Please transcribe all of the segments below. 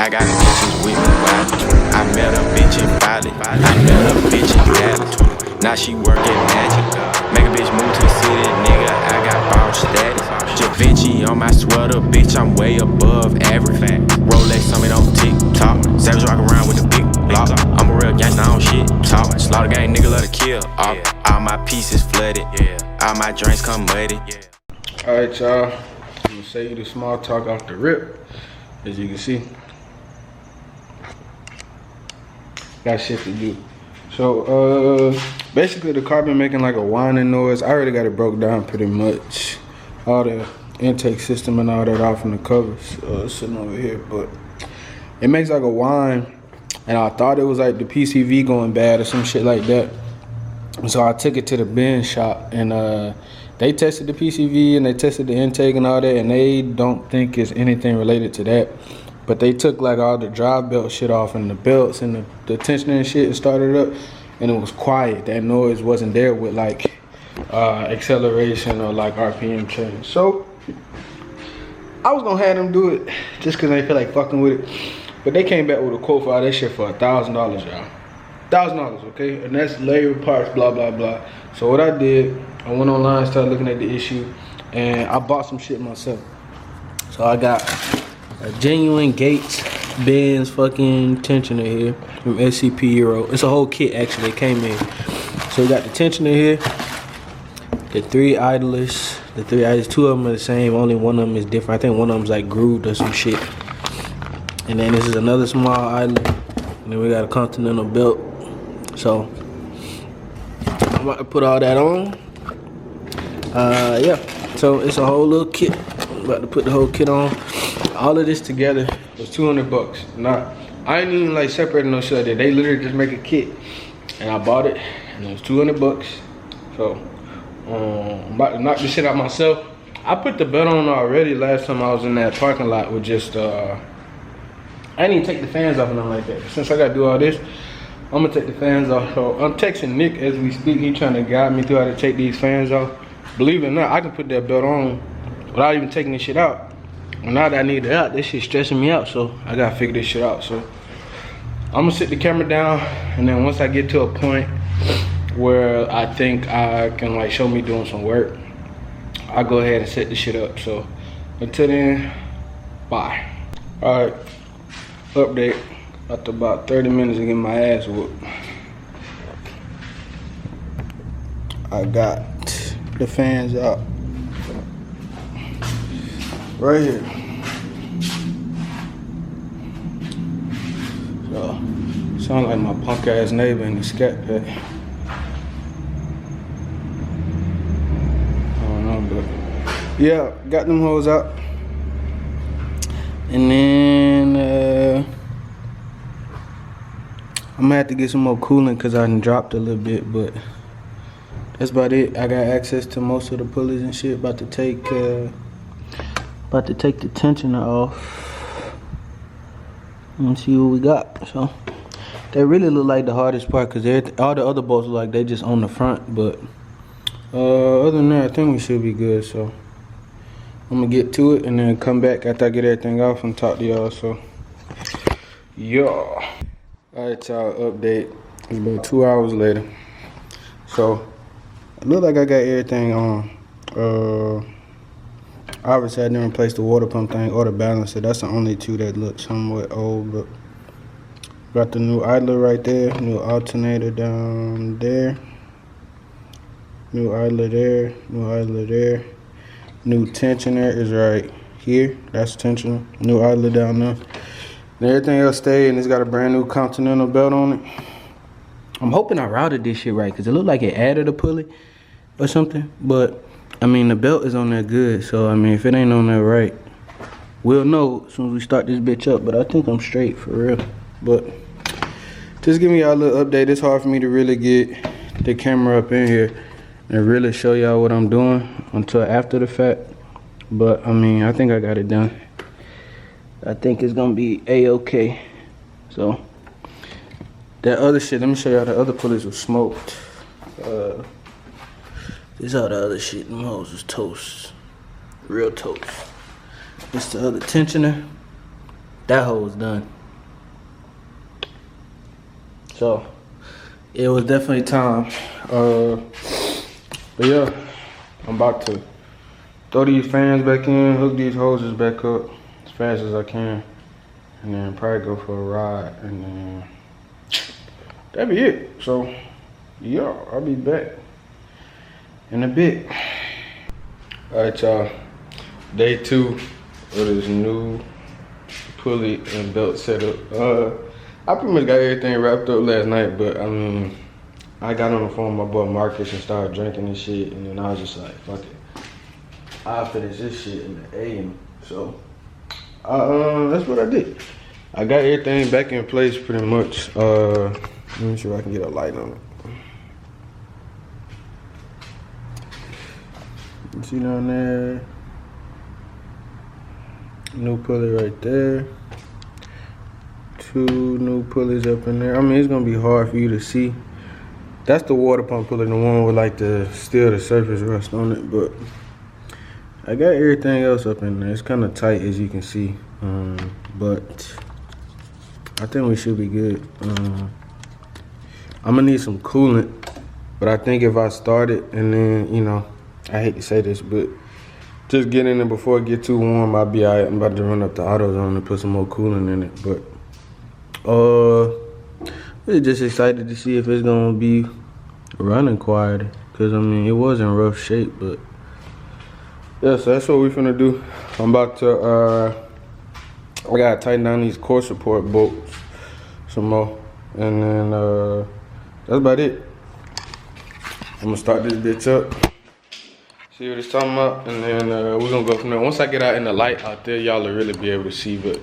I got bitches with me wild. I met a bitch in Bali. I met a bitch in Dallas. Now she work at Magic. Make a bitch move to the city, nigga. I got ball status. Da Vinci on my sweater, bitch. I'm way above average. Rolex on me on TikTok. Savage rock around with the big block. I'm a real gangster, I don't shit talk. Slaughter gang, nigga love to kill. All my pieces flooded. All my drinks come muddy. Alright, y'all. I'm gonna say you the small talk off the rip. As you can see, got shit to do. So basically the car been making like a whining noise. I already got it broke down pretty much. All the intake system and all that off from the covers sitting over here, but it makes like a whine, and I thought it was like the PCV going bad or some shit like that. So I took it to the bin shop, and they tested the PCV and they tested the intake and all that, and they don't think it's anything related to that. But they took like all the drive belt shit off and the belts and the tensioner and shit and started up, and it was quiet. That noise wasn't there with like acceleration or like RPM change. So I was gonna have them do it just cause they feel like fucking with it. But they came back with a quote for all that shit for $1,000, y'all. $1,000, okay? And that's labor, parts, blah, blah, blah. So what I did, I went online, started looking at the issue, and I bought some shit myself. So I got a genuine Gates Benz fucking tensioner here from SCP Euro. It's a whole kit actually, it came in. So we got the tensioner here, the 3 idlers. The 3 idlers, 2 of them are the same, only one of them is different. I think one of them's like grooved or some shit. And then this is another small idler. And then we got a Continental belt. So I'm about to put all that on. Yeah, so it's a whole little kit. I'm about to put the whole kit on. All of this together was $200. Now, I ain't even like separating no shit. They literally just make a kit, and I bought it, and it was $200. So I'm about to knock this shit out myself. I put the belt on already last time I was in that parking lot with just I didn't even take the fans off and nothing like that. Since I gotta do all this, I'm gonna take the fans off. So I'm texting Nick as we speak. He trying to guide me through how to take these fans off. Believe it or not, I can put that belt on without even taking this shit out. And now that I need it out, this shit's stressing me out. So I gotta figure this shit out. So I'm gonna sit the camera down, and then once I get to a point where I think I can like show me doing some work, I'll go ahead and set the shit up. So until then, bye. All right, update. After about 30 minutes of getting my ass whooped, I got the fans out right here. So sound like my punk ass neighbor in the scat pack. I don't know, but yeah, got them hoes out. And then I'm gonna have to get some more coolant because I done dropped a little bit, but that's about it. I got access to most of the pulleys and shit. About to take the tensioner off and see what we got. So they really look like the hardest part because all the other bolts look like they just on the front, but other than that, I think we should be good. So I'm gonna get to it and then come back after I get everything off and talk to y'all. So yeah. Alright, y'all, update. It's about 2 hours later. So it look like I got everything on. Obviously I didn't replace the water pump thing or the balancer. That's the only 2 that look somewhat old, but got the new idler right there, new alternator down there, new idler there, new idler there, new tensioner is right here. That's tensioner. New idler down there. And everything else stayed, and it's got a brand new Continental belt on it. I'm hoping I routed this shit right, because it looked like it added a pulley or something. But, I mean, the belt is on there good. So, I mean, if it ain't on there right, we'll know as soon as we start this bitch up. But I think I'm straight, for real. But, just give me y'all a little update. It's hard for me to really get the camera up in here and really show y'all what I'm doing until after the fact. But, I mean, I think I got it done. I think it's gonna be a-okay. So that other shit, let me show y'all the other pulleys were smoked. This all the other shit, them hoes was toast. Real toast. This the other tensioner. that hoe was done. So it was definitely time. But yeah, I'm about to throw these fans back in, hook these hoses back up as fast as I can, and then probably go for a ride, and then that'd be it. So yeah, I'll be back in a bit. Alright y'all, day 2 of this new pulley and belt setup. I pretty much got everything wrapped up last night, but I mean, I got on the phone with my boy Marcus and started drinking and shit, and then I was just like, fuck it, I'll finish this shit in the AM. So that's what I did. I got everything back in place pretty much. Let me see if I can get a light on it. You see down there? New pulley right there. 2 new pulleys up in there. I mean, it's gonna be hard for you to see. That's the water pump pulley, the one with like the surface rust on it, but I got everything else up in there. It's kind of tight as you can see, but I think we should be good. I'm gonna need some coolant, but I think if I start it and then, you know, I hate to say this, but just get in there before it get too warm, I'll be alright. I'm about to run up the AutoZone and put some more coolant in it, but we're just excited to see if it's gonna be running quiet, cause I mean it was in rough shape, but yeah, so that's what we finna do. I'm about to I gotta tighten down these core support bolts some more, and then that's about it. I'm gonna start this bitch up, see what it's talking about, and then we're gonna go from there. Once I get out in the light out there, y'all will really be able to see, but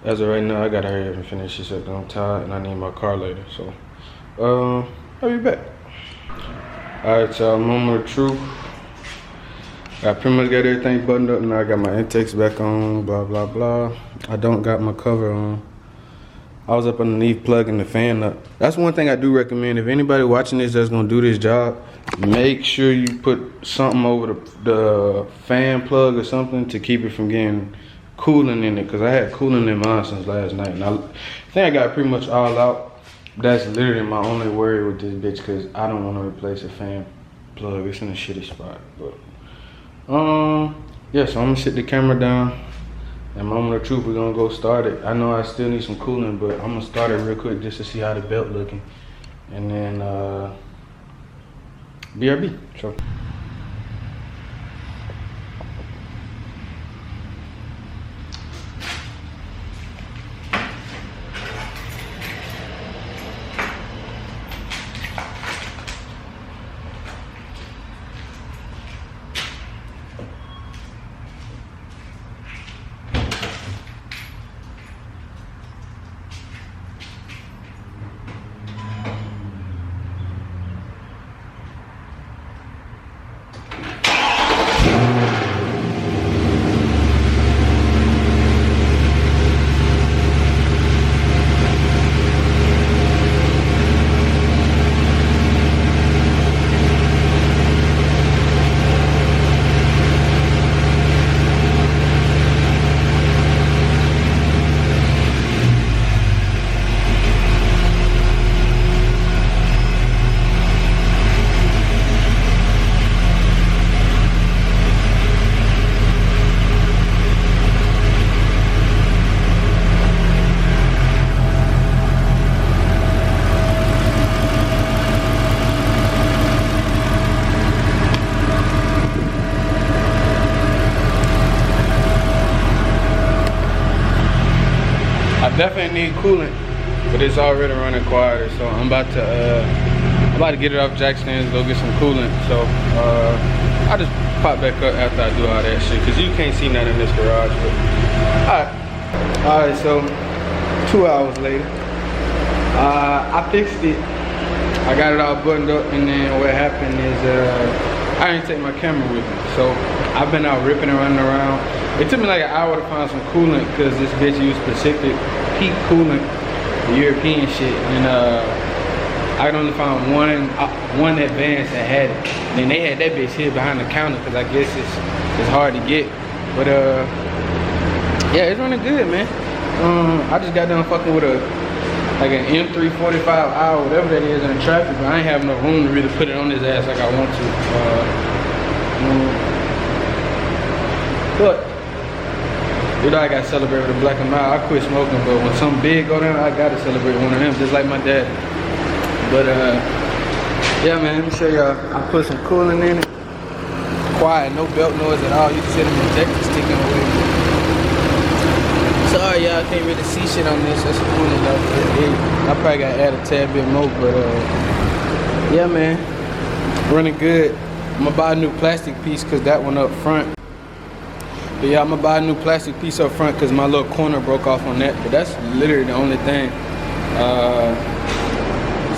as of right now, I gotta hurry up and finish this up. I'm tired and I need my car later, so I'll be back. Alright y'all, moment of truth. I pretty much got everything buttoned up now. I got my intakes back on, blah blah blah. I don't got my cover on. I was up underneath plugging the fan up. That's one thing I do recommend. If anybody watching this that's gonna do this job, make sure you put something over the fan plug or something to keep it from getting coolant in it, because I had coolant in mine since last night, and I think I got pretty much all out. That's literally my only worry with this bitch, because I don't want to replace a fan plug. It's in a shitty spot. But yeah, so I'm gonna sit the camera down, and moment of truth, we're gonna go start it. I know I still need some coolant, but I'm gonna start it real quick just to see how the belt looking, and then BRB. So definitely need coolant, but it's already running quieter, so I'm about to get it off jack stands, go get some coolant. So I'll just pop back up after I do all that shit, because you can't see nothing in this garage. But alright, so 2 hours later, I fixed it. I got it all buttoned up, and then what happened is I didn't take my camera with me, so I've been out ripping and running around. It took me like an hour to find some coolant, because this bitch used Pacific Peak coolant, the European shit, and I could only find one advance that had it. And then they had that bitch hid behind the counter, because I guess it's hard to get. But yeah, it's running good, man. I just got done fucking with like an M345i, whatever that is, in the traffic, but I ain't have no room to really put it on his ass like I want to. But you know, I gotta celebrate with a black and mild. I quit smoking, but when something big go down, I gotta celebrate one of them, just like my dad. But yeah, man, let me show y'all. I put some coolant in it. Quiet, no belt noise at all. You can see them injectors sticking away. Sorry, y'all, I can't really see shit on this. That's coolant though. I probably gotta add a tad bit more, but yeah, man, running good. I'm gonna buy a new plastic piece because that one up front. But yeah, I'm gonna buy a new plastic piece up front because my little corner broke off on that. But that's literally the only thing.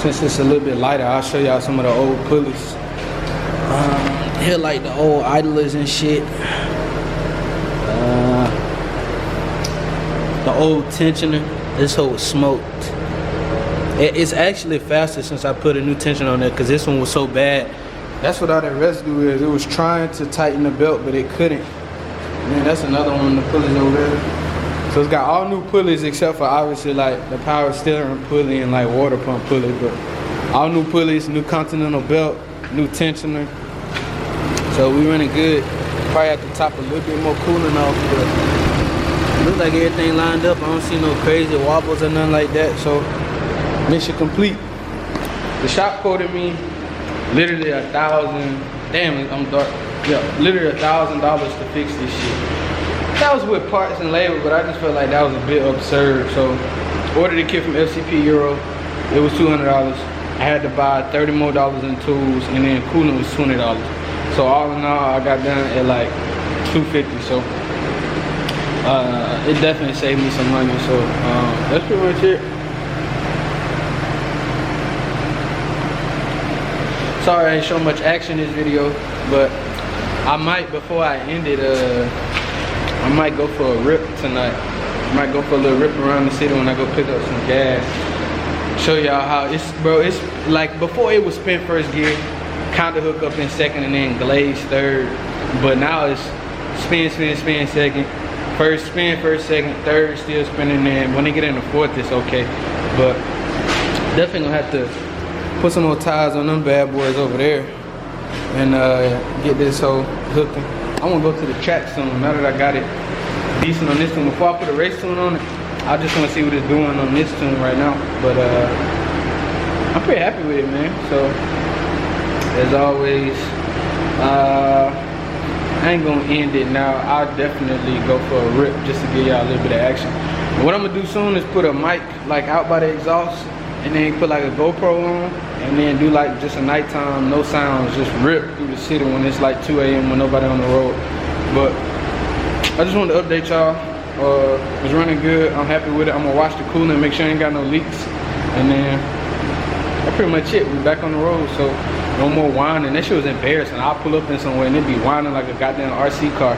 Since it's a little bit lighter, I'll show y'all some of the old pulleys. Here like the old idlers and shit. The old tensioner. This whole was smoked. It's actually faster since I put a new tensioner on there because this one was so bad. That's what all that residue is. It was trying to tighten the belt, but it couldn't. Man, that's another one of the pulleys over there. So it's got all new pulleys except for obviously like the power steering pulley and like water pump pulley, but all new pulleys, new continental belt, new tensioner. So we running good. Probably have to top a little bit more cooling off, but it looks like everything lined up. I don't see no crazy wobbles or nothing like that. So mission complete. The shop quoted me literally $1,000. Damn, I'm dark. Yeah, literally $1,000 to fix this shit. That was with parts and labor, but I just felt like that was a bit absurd. So ordered a kit from FCP Euro. It was $200. I had to buy $30 more in tools, and then coolant was $20. So all in all, I got done at like $250. So it definitely saved me some money. So that's pretty much it. Sorry I ain't show much action in this video, but I might, before I end it, I might go for a rip tonight. I might go for a little rip around the city when I go pick up some gas. Show y'all how it's, bro, it's like before it was spin first gear, kinda hook up in second and then glaze third. But now it's spin, spin, spin second. First spin, first, second, third, still spinning, then when they get into fourth, it's okay. But definitely gonna have to put some more tires on them bad boys over there and get this whole hooking. I want to go to the track soon. Now that I got it decent on this tune, before I put a race tune on it, I just want to see what it's doing on this tune right now. But I'm pretty happy with it, man. So as always, I ain't gonna end it now. I'll definitely go for a rip just to give y'all a little bit of action. And what I'm gonna do soon is put a mic like out by the exhaust, and then put like a GoPro on, and then do like just a nighttime, no sounds, just rip through the city when it's like 2 a.m. when nobody on the road. But I just wanted to update y'all. It's running good. I'm happy with it. I'm gonna watch the coolant, make sure I ain't got no leaks, and then that's pretty much it. We back on the road, so no more whining. That shit was embarrassing. I'll pull up in somewhere and it be whining like a goddamn RC car.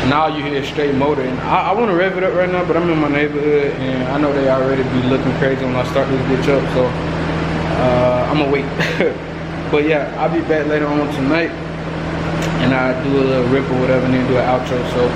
Now you hear a straight motor, and I want to rev it up right now, but I'm in my neighborhood and I know they already be looking crazy when I start this bitch up, so I'm gonna wait. But yeah, I'll be back later on tonight and I'll do a little rip or whatever and then do an outro. So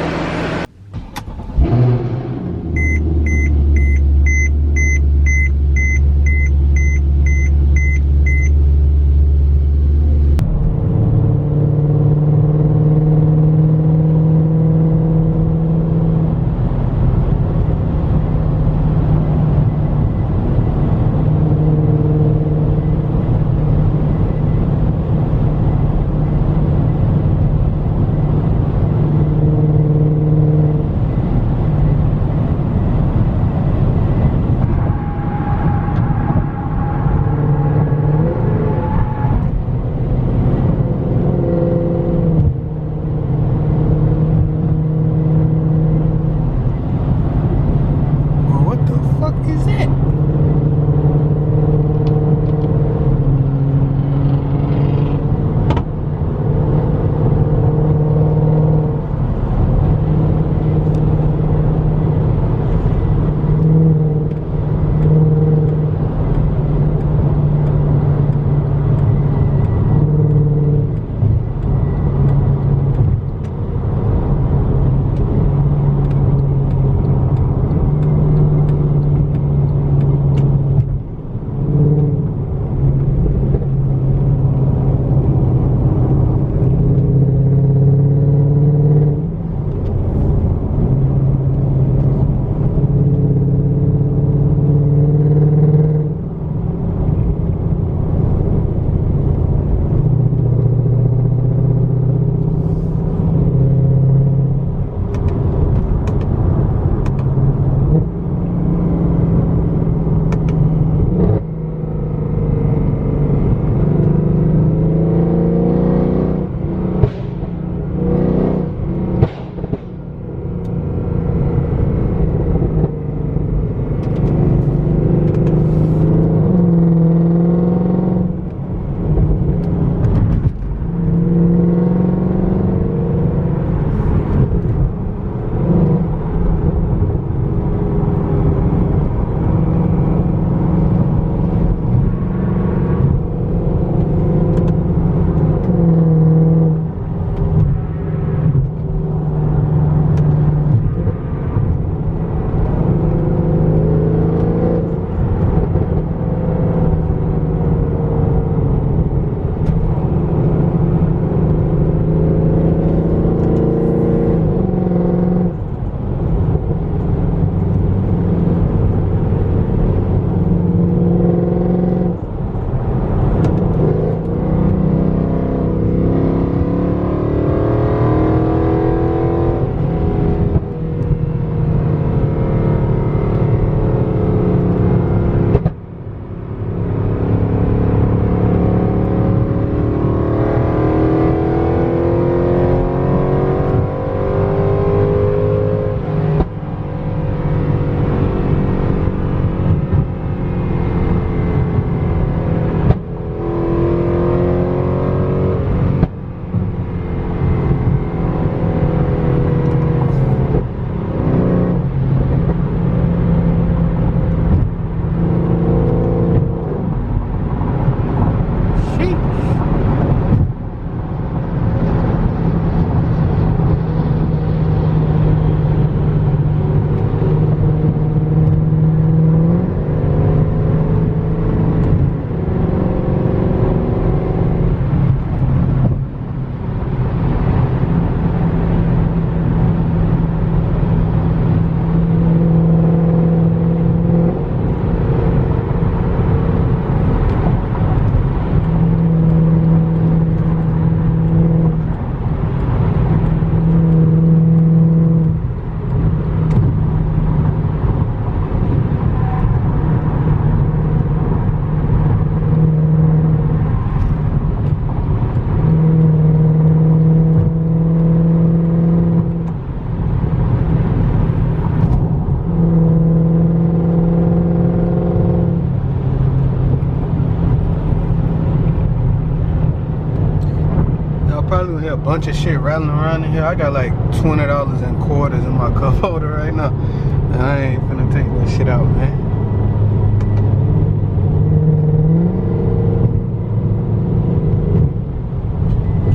bunch of shit rattling around in here. I got like $20 in quarters in my cup holder right now. And I ain't finna take that shit out, man.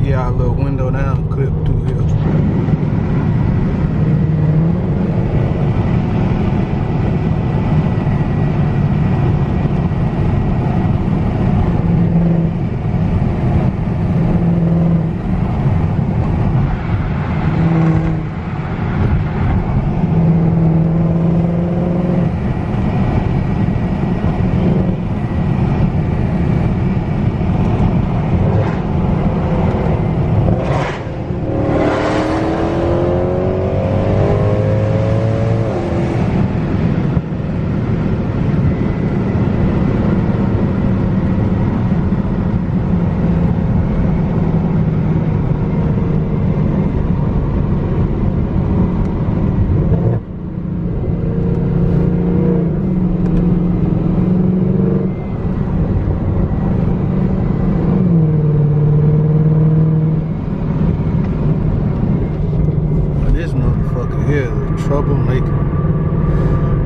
Yeah, a little window down clip through here. Troublemaker.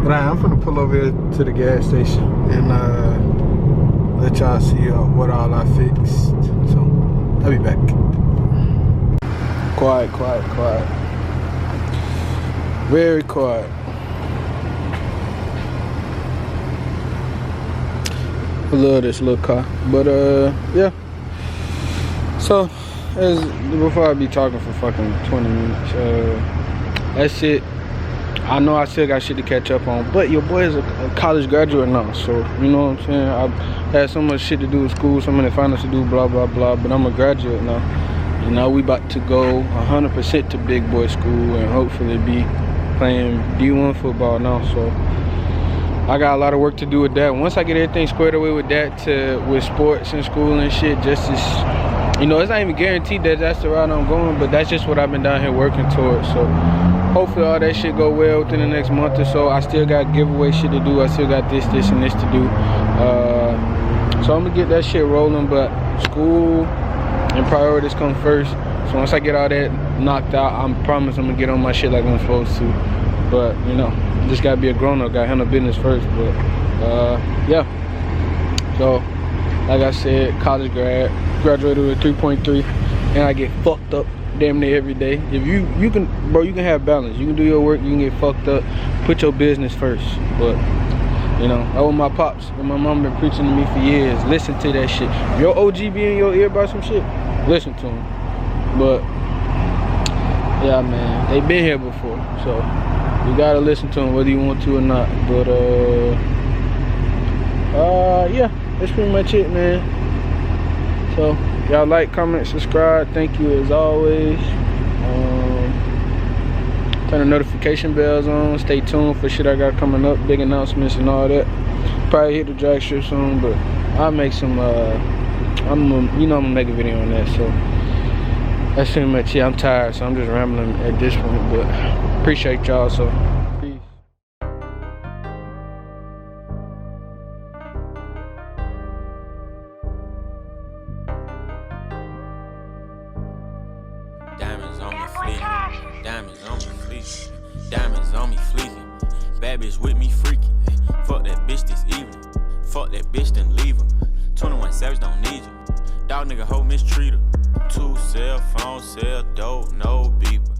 But I'm finna pull over here to the gas station and let y'all see what all I fixed. So I'll be back. Quiet, quiet, quiet. Very quiet. I love this little car. But yeah. So before I be talking for fucking 20 minutes, that shit, I know I still got shit to catch up on, but your boy is a college graduate now, so you know what I'm saying? I've had so much shit to do with school, so many finals to do, blah, blah, blah, but I'm a graduate now. And now we about to go 100% to big boy school and hopefully be playing D1 football now, so I got a lot of work to do with that. Once I get everything squared away with that, with sports and school and shit, just as, you know, it's not even guaranteed that that's the route I'm going, but that's just what I've been down here working towards, so hopefully all that shit go well within the next month or so. I still got giveaway shit to do. I still got this, and this to do. So I'm gonna get that shit rolling, but school and priorities come first. So once I get all that knocked out, I promise I'm gonna get on my shit like I'm supposed to. But, you know, just gotta be a grown-up, gotta handle business first. But, yeah. So, like I said, college graduated with a 3.3, and I get fucked up damn near every day. If you can, bro, you can have balance. You can do your work, you can get fucked up. Put your business first. But, you know, that was my pops and my mom been preaching to me for years. Listen to that shit. If your OG be in your ear about some shit, listen to him. But, yeah, man, they been here before, so you gotta listen to them whether you want to or not. But, yeah, that's pretty much it, man. So, y'all like, comment, subscribe. Thank you as always. Turn the notification bells on. Stay tuned for shit I got coming up, big announcements and all that. Probably hit the drag strip soon, but I'll make some. I'm gonna make a video on that. So that's pretty much it. I'm tired, so I'm just rambling at this point. But appreciate y'all. So. Diamonds on me fleeking, diamonds on me fleeking. Bad bitch with me freaking. Fuck that bitch this evening. Fuck that bitch, then leave her. 21 Savage don't need you. Dog nigga hoe mistreat her. 2 cell phone, sell dope, no beeper.